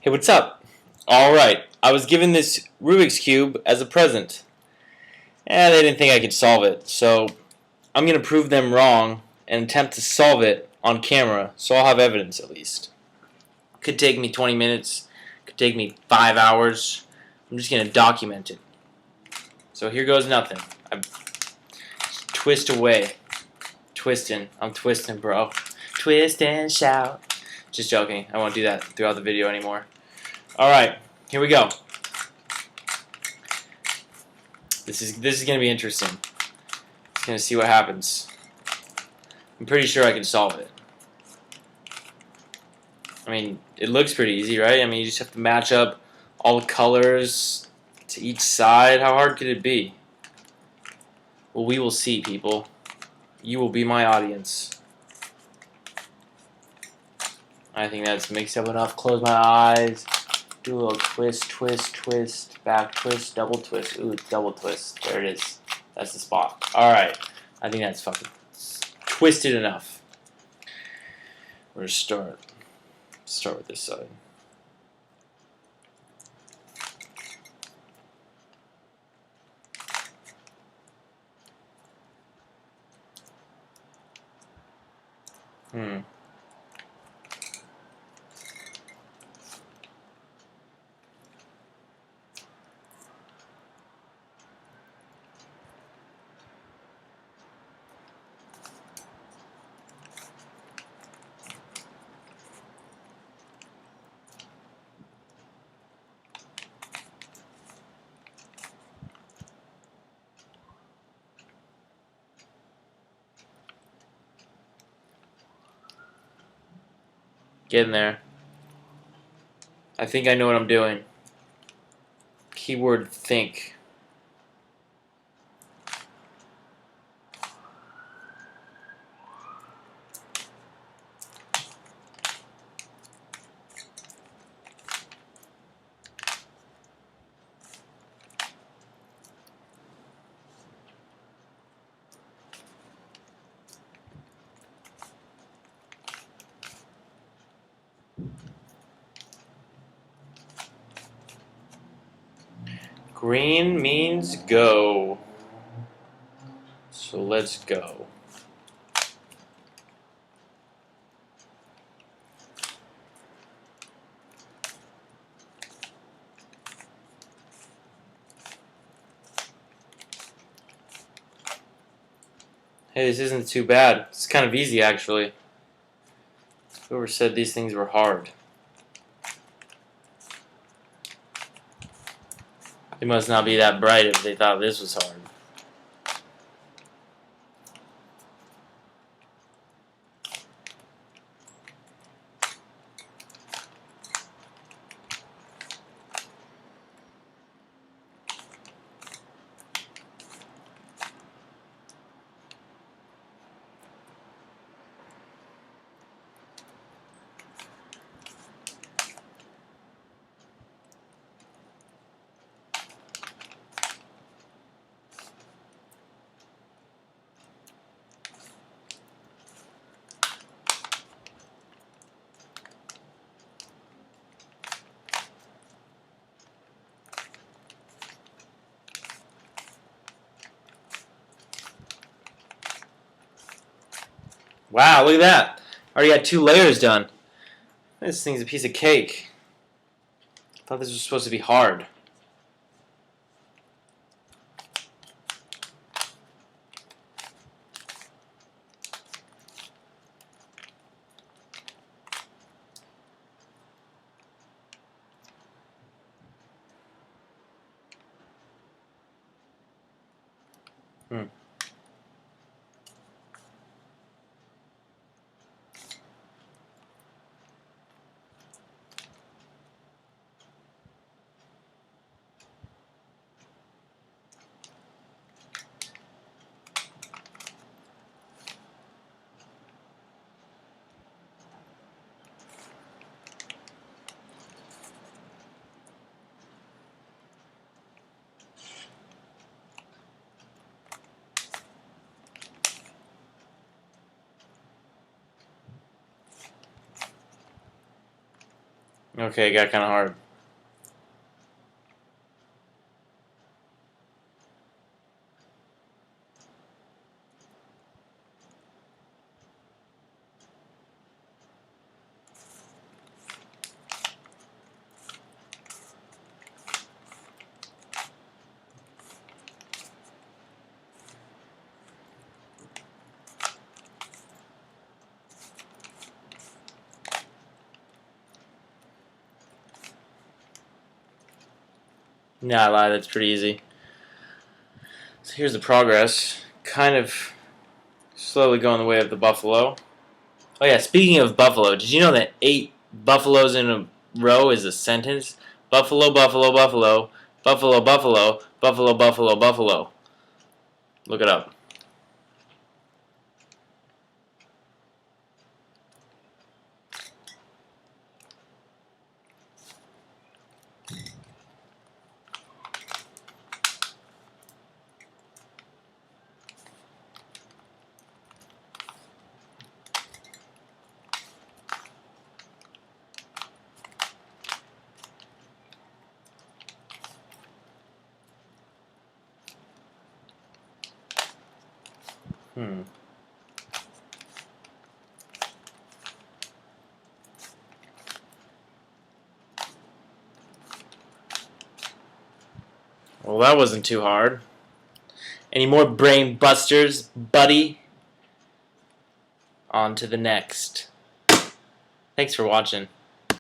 Hey, what's up? Alright, I was given this Rubik's Cube as a present, and they didn't think I could solve it, so I'm going to prove them wrong and attempt to solve it on camera, so I'll have evidence at least. Could take me 20 minutes, could take me 5 hours. I'm just going to document it. So here goes nothing. I twist away. Twisting. I'm twisting, bro. Twist and shout. Just joking. I won't do that throughout the video anymore. Alright, here we go. This is going to be interesting. I'm going to see what happens. I'm pretty sure I can solve it. I mean, it looks pretty easy, right? I mean, you just have to match up all the colors to each side. How hard could it be? Well, we will see, people. You will be my audience. I think that's mixed up enough. Close my eyes. Do a little twist, twist, twist, back twist, double twist. Ooh, double twist. There it is. That's the spot. Alright. I think that's fucking twisted enough. We're going to start with this side. Getting there. I think I know what I'm doing. Keyword think. Green means go. So let's go. Hey, this isn't too bad. It's kind of easy, actually. Whoever said these things were hard. They must not be that bright if they thought this was hard. Wow, look at that. I already got 2 layers done. This thing's a piece of cake. I thought this was supposed to be hard. Okay, it got kind of hard. Nah, I lied. That's pretty easy. So here's the progress. Kind of slowly going the way of the buffalo. Oh yeah, speaking of buffalo, did you know that 8 buffaloes in a row is a sentence? Buffalo, buffalo, buffalo, buffalo, buffalo, buffalo, buffalo, buffalo. Look it up. Hmm. Well, that wasn't too hard. Any more brain busters, buddy? On to the next. Thanks for watching.